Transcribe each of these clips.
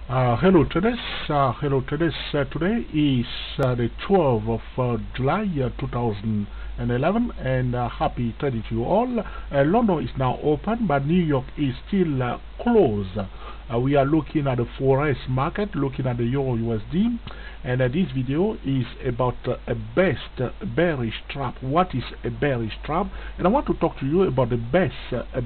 Hello traders, today is the 12th of July 2011, and happy trading to you all. London is now open, but New York is still closed. We are looking at the forex market, looking at the Euro USD, and this video is about a best bearish trap. What is a bearish trap? And I want to talk to you about the best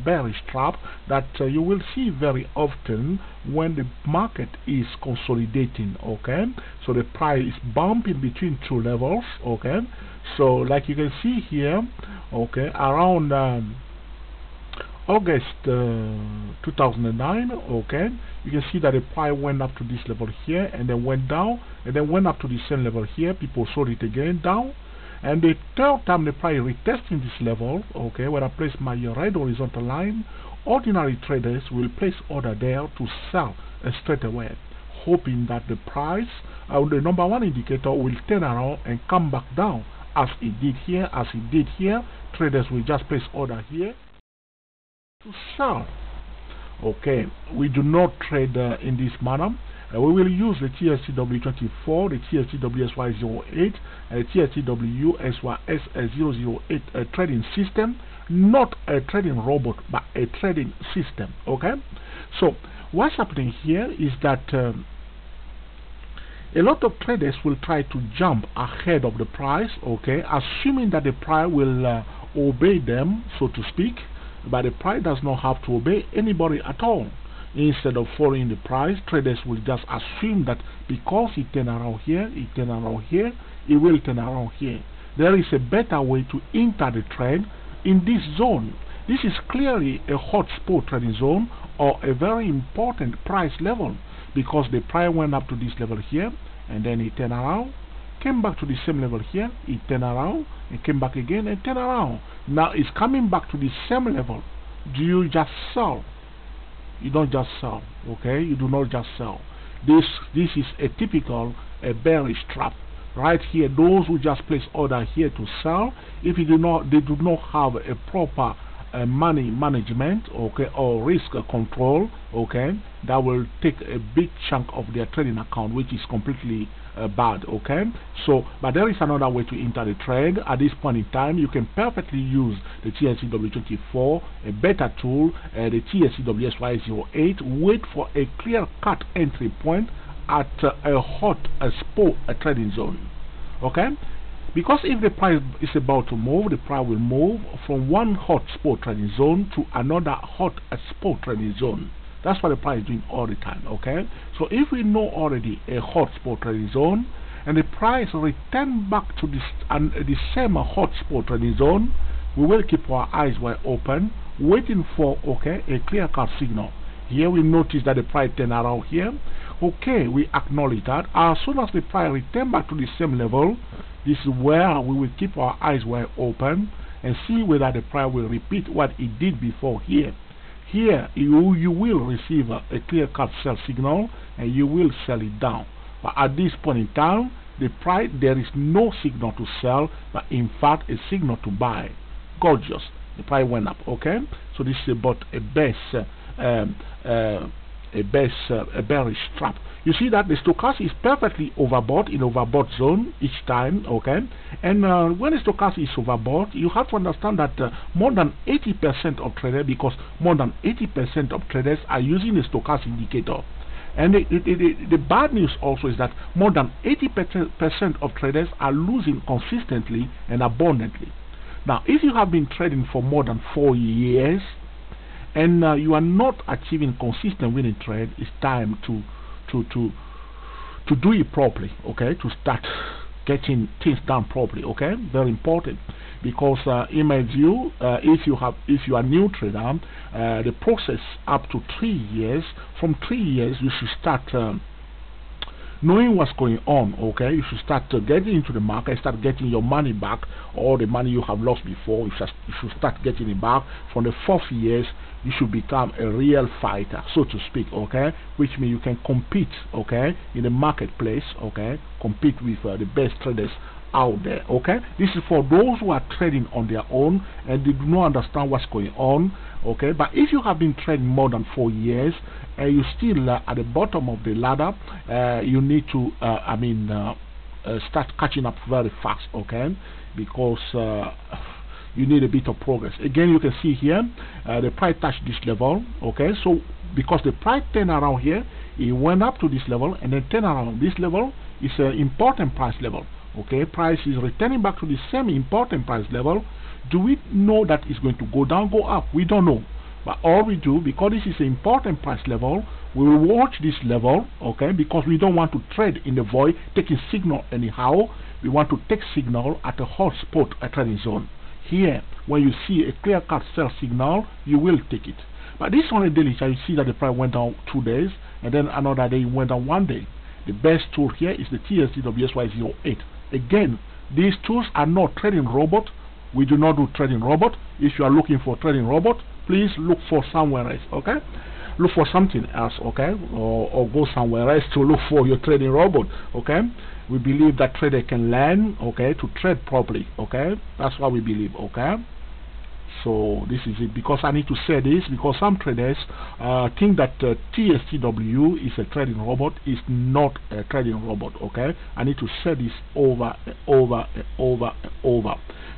bearish trap that you will see very often when the market is consolidating. Okay, so the price is bumping between two levels. Okay, so like you can see here, okay, around August 2009, okay, you can see that the price went up to this level here and then went down and then went up to the same level here. People sold it again down, and the third time the price retesting this level, okay, when I place my red horizontal line, ordinary traders will place order there to sell straight away, hoping that the price, the number one indicator, will turn around and come back down as it did here. Traders will just place order here to sell. Okay, we do not trade in this manner. We will use the TSTW24, the TSTWSY08, and the TSTWSYS008 trading system, not a trading robot, but a trading system. Okay, so what's happening here is that a lot of traders will try to jump ahead of the price, okay, assuming that the price will obey them, so to speak. But the price does not have to obey anybody at all. Instead of following the price, traders will just assume that because it turn around here, it turn around here, it will turn around here. There is a better way to enter the trade in this zone. This is clearly a hot spot trading zone or a very important price level, because the price went up to this level here and then it turned around, came back to the same level here, it turned around and came back again and turned around. Now it's coming back to the same level. Do you just sell? You don't just sell, okay? You do not just sell. This is a typical bearish trap right here. Those who just place order here to sell, if they do not have a proper money management, okay, or risk control, okay, that will take a big chunk of their trading account, which is completely bad. Okay, so but there is another way to enter the trade. At this point in time, you can perfectly use the TSCW24, a better tool, the TSCWSY08. Wait for a clear cut entry point at a hot spot trading zone. Okay, because if the price is about to move, the price will move from one hot spot trading zone to another hot spot trading zone. That's what the price is doing all the time. Okay, so if we know already a hot spot trading zone and the price return back to this the same hot spot trading zone, we will keep our eyes wide open, waiting for, okay, a clear cut signal. Here we notice that the price turn around here. Okay, we acknowledge that. As soon as the price return back to the same level, this is where we will keep our eyes wide open and see whether the price will repeat what it did before here. Here you will receive a clear cut sell signal and you will sell it down. But at this point in time, the price, there is no signal to sell, but in fact a signal to buy. Gorgeous. The price went up. Okay, so this is about a bearish trap. You see that the stochastic is perfectly overbought, in overbought zone each time. Okay, and when the stochastic is overbought, you have to understand that more than 80% of traders, because more than 80% of traders are using the stochastic indicator. And the bad news also is that more than 80% of traders are losing consistently and abundantly. Now, if you have been trading for more than 4 years and you are not achieving consistent winning trade, it's time to do it properly. Okay, to start getting things done properly. Okay, very important, because in my view, if you are new trader, the process up to 3 years. From 3 years, you should start knowing what's going on. Okay, you should start getting into the market, start getting your money back, or the money you have lost before. You should start getting it back. From the 4th years, you should become a real fighter, so to speak. Okay, which means you can compete, okay, in the marketplace. Okay, compete with the best traders out there. Okay, this is for those who are trading on their own and they do not understand what's going on. Okay, but if you have been trading more than 4 years and you still at the bottom of the ladder, you need to start catching up very fast. Okay, because you need a bit of progress. Again, you can see here the price touched this level. Okay, so because the price turned around here, it went up to this level and then turned around. This level is an important price level. Okay, price is returning back to the same important price level. Do we know that it's going to go down, go up? We don't know. But all we do, because this is an important price level, we will watch this level, okay, because we don't want to trade in the void, taking signal anyhow. We want to take signal at a hot spot, a trading zone. Here, when you see a clear-cut sell signal, you will take it. But this on a daily chart, you see that the price went down 2 days, and then another day it went down 1 day. The best tool here is the TSD-WSY08. Again, these tools are not trading robot. We do not do trading robot. If you are looking for trading robot, please look for somewhere else, okay? Look for something else, okay? Or go somewhere else to look for your trading robot, okay? We believe that trader can learn, okay, to trade properly, okay? That's what we believe, okay? So this is it, because I need to say this, because some traders think that TSTW is a trading robot. Is not a trading robot, okay? I need to say this over and over and over and over,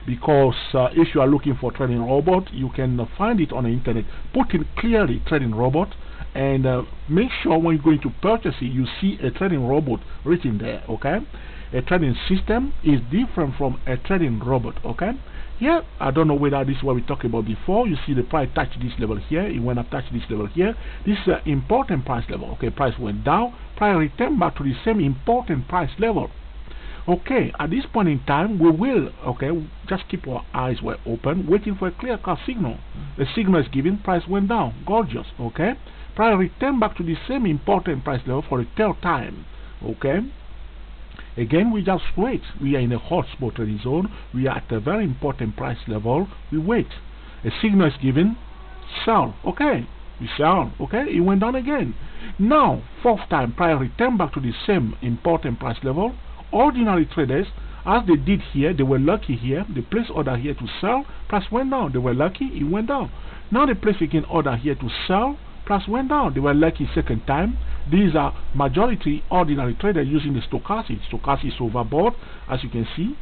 because if you are looking for trading robot, you can find it on the internet. Put in clearly trading robot and make sure when you're going to purchase it, you see a trading robot written there, okay? A trading system is different from a trading robot, okay? Here, I don't know whether this is what we talked about before. You see the price touched this level here. It went up, touched this level here. This is an important price level. Okay, price went down. Price returned back to the same important price level. Okay, at this point in time, we will, okay, just keep our eyes wide open, waiting for a clear-cut signal. The signal is given, price went down. Gorgeous, okay? Price returned back to the same important price level for the third time. Okay? Again, we just wait. We are in a hot spot trading zone. We are at a very important price level. We wait. A signal is given. Sell. Okay. We sell. Okay. It went down again. Now, fourth time, price returned back to the same important price level. Ordinary traders, as they did here, they were lucky here. They placed order here to sell. Price went down. They were lucky. It went down. Now they place again order here to sell. Price went down. They were lucky second time. These are majority ordinary traders using the stochastic. Stochastic is overbought, as you can see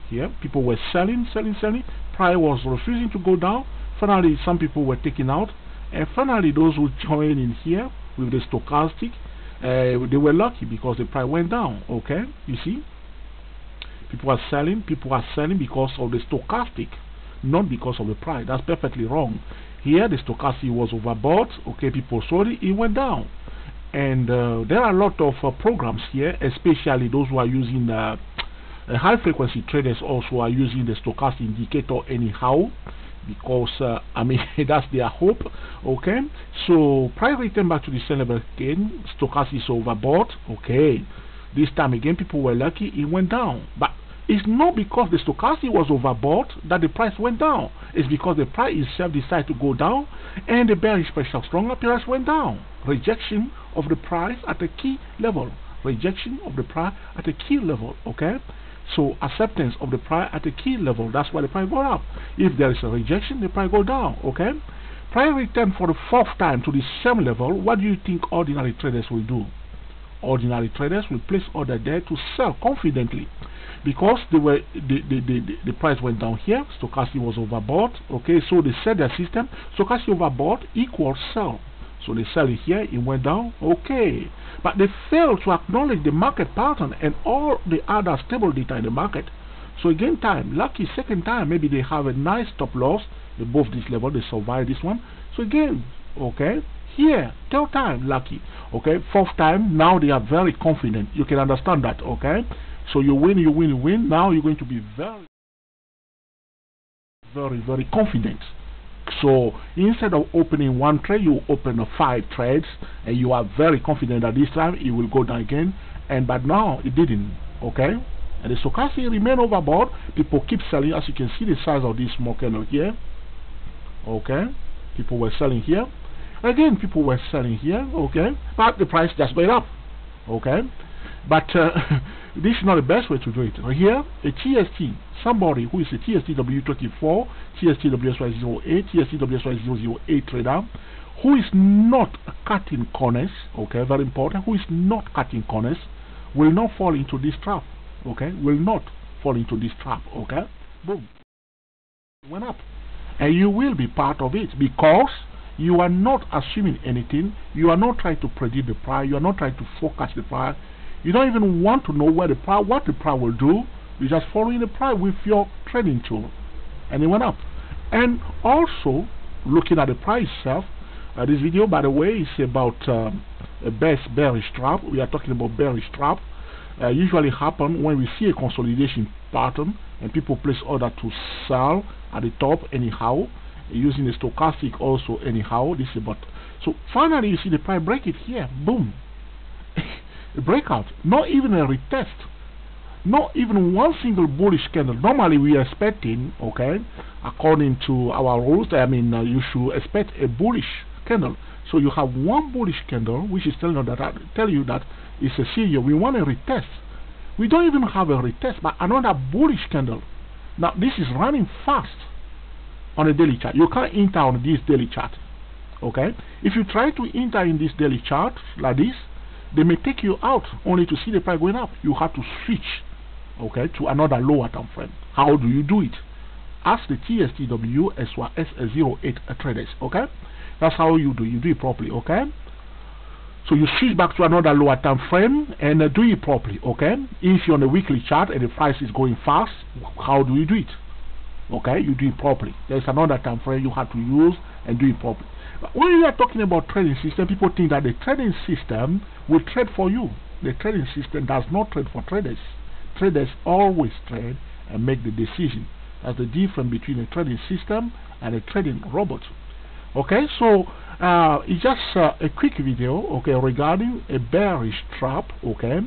here. People were selling. Price was refusing to go down. Finally, some people were taken out, and finally, those who joined in here with the stochastic, they were lucky because the price went down. Okay, you see, people are selling because of the stochastic, not because of the price. That's perfectly wrong. Here, the stochastic was overbought. Okay, people sold it. It went down. And there are a lot of programs here, especially those who are using high frequency traders also are using the stochastic indicator anyhow, because that's their hope. Okay, so price return back to the same level again. Stochastic is overbought. Okay, this time again people were lucky. It went down, but it's not because the stochastic was overbought that the price went down. It's because the price itself decided to go down and the bearish pressure stronger, price went down. Rejection of the price at a key level. Rejection of the price at a key level. Okay, so acceptance of the price at a key level. That's why the price go up. If there is a rejection, the price go down. Okay, price return for the fourth time to the same level. What do you think ordinary traders will do? Ordinary traders will place order there to sell confidently, because the price went down here. Stochastic was overbought. Okay, so they set their system. Stochastic overbought equals sell. So they sell it here. It went down. Okay, but they failed to acknowledge the market pattern and all the other stable data in the market. So again, lucky second time, maybe they have a nice stop loss above this level. They survive this one. So again, okay, here third time lucky. Okay, fourth time, now they are very confident. You can understand that. Okay, so you win. Now you're going to be very confident. So instead of opening one trade, you open 5 trades, and you are very confident that this time it will go down again. But now it didn't. Okay, and the stochastic remain overbought. People keep selling. As you can see, the size of this small candle here. Okay, people were selling here. Again, people were selling here. Okay, but the price just went up. Okay, But this is not the best way to do it. Here, a TST, somebody who is a TSTW24, TSTWSY08, TSTWSY008 trader, who is not cutting corners, okay, very important, who is not cutting corners, will not fall into this trap, okay, will not fall into this trap, okay, boom, went up. And you will be part of it because you are not assuming anything, you are not trying to predict the price, you are not trying to forecast the price, you don't even want to know where the price, what the price will do, you're just following the price with your trading tool, and it went up. And also, looking at the price itself, this video, by the way, is about a best bearish trap. We are talking about bearish trap. Usually happen when we see a consolidation pattern and people place order to sell at the top anyhow, using the stochastic also anyhow. This is about, so finally you see the price break it here, boom, a breakout, not even a retest, not even one single bullish candle. Normally we are expecting, okay, according to our rules, I mean you should expect a bullish candle. So you have one bullish candle which is telling you that it's a serial. We want a retest. We don't even have a retest, but another bullish candle. Now this is running fast on a daily chart. You can't enter on this daily chart, okay? If you try to enter in this daily chart like this, they may take you out only to see the price going up. You have to switch, okay, to another lower time frame. How do you do it? Ask the TSTW SY08 traders, okay? That's how you do it properly, okay? So you switch back to another lower time frame and do it properly, okay? If you're on a weekly chart and the price is going fast, how do you do it? Okay, you do it properly. There's another time frame you have to use and do it properly. But when you are talking about trading system, people think that the trading system will trade for you. The trading system does not trade for traders. Traders always trade and make the decision. That's the difference between a trading system and a trading robot. Okay, so it's just a quick video, okay, regarding a bearish trap, okay,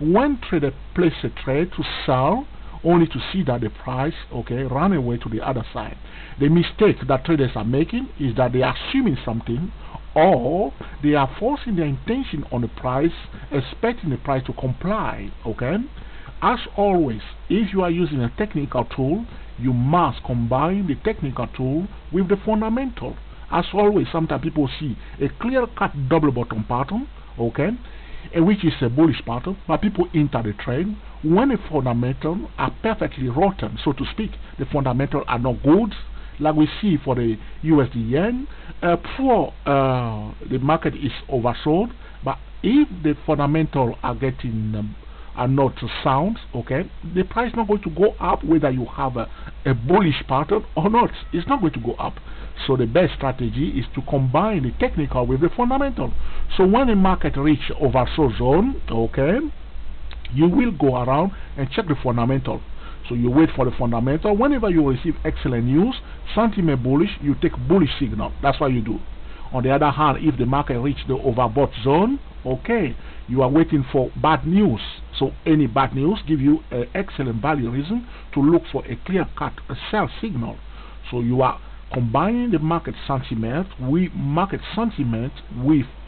when trader place a trade to sell only to see that the price, okay, run away to the other side. The mistake that traders are making is that they are assuming something, or they are forcing their intention on the price, expecting the price to comply, okay. As always, if you are using a technical tool, you must combine the technical tool with the fundamental. As always, sometimes people see a clear-cut double bottom pattern, okay, which is a bullish pattern, but people enter the trade when the fundamentals are perfectly rotten, so to speak. The fundamentals are not good, like we see for the USD yen. The market is oversold, but if the fundamentals are getting are not sound, okay, the price is not going to go up whether you have a bullish pattern or not. It's not going to go up. So the best strategy is to combine the technical with the fundamental. So when the market reach oversold zone, okay, you will go around and check the fundamental. So you wait for the fundamental. Whenever you receive excellent news, sentiment bullish, you take bullish signal. That's what you do. On the other hand, if the market reach the overbought zone, okay, you are waiting for bad news. So any bad news give you an excellent value reason to look for a clear-cut sell signal. So you are combining the market sentiment with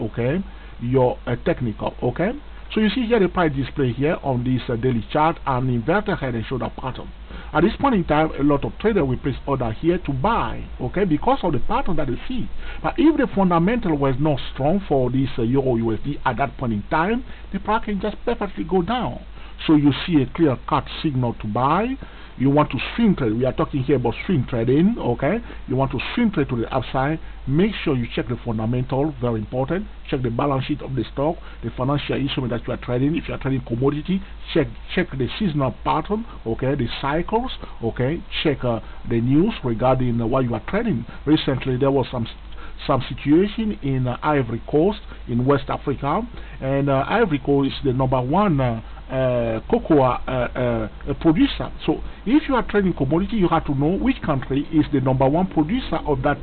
okay, your technical, okay. So you see here the price display here on this daily chart, an inverted head and shoulder pattern. At this point in time, a lot of traders will place order here to buy, okay, because of the pattern that they see. But if the fundamental was not strong for this Euro USD at that point in time, the price can just perfectly go down. So you see a clear-cut signal to buy. You want to swing trade. We are talking here about swing trading, okay? You want to swing trade to the upside. Make sure you check the fundamental, very important. Check the balance sheet of the stock, the financial instrument that you are trading. If you are trading commodity, check the seasonal pattern, okay? The cycles, okay? Check the news regarding what you are trading. Recently, there was some situation in Ivory Coast in West Africa, and Ivory Coast is the #1 cocoa producer. So if you are trading commodity, you have to know which country is the #1 producer of that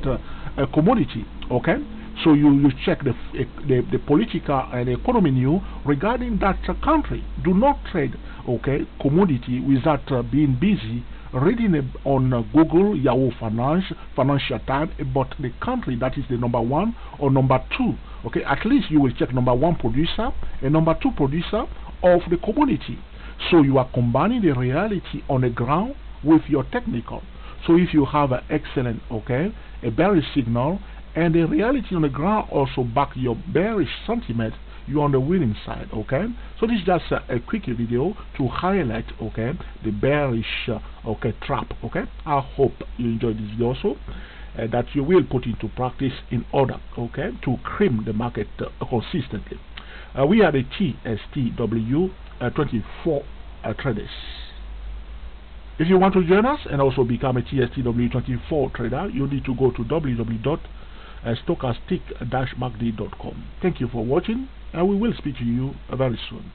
commodity, okay. So you check the political and economy news regarding that country. Do not trade, okay, commodity without being busy reading on Google, Yahoo Financial Times about the country that is the #1 or #2. Okay, at least you will check #1 producer and #2 producer of the commodity. So you are combining the reality on the ground with your technical. So if you have an excellent, okay, a bearish signal, and the reality on the ground also back your bearish sentiment, you're on the winning side, okay? So this is just a quick video to highlight, okay, the bearish, okay, trap, okay? I hope you enjoyed this video also, that you will put into practice in order, okay, to cream the market consistently. We are the TSTW 24 traders. If you want to join us and also become a TSTW 24 trader, you need to go to www.stochastic-macd.com. Thank you for watching, and we will speak to you very soon.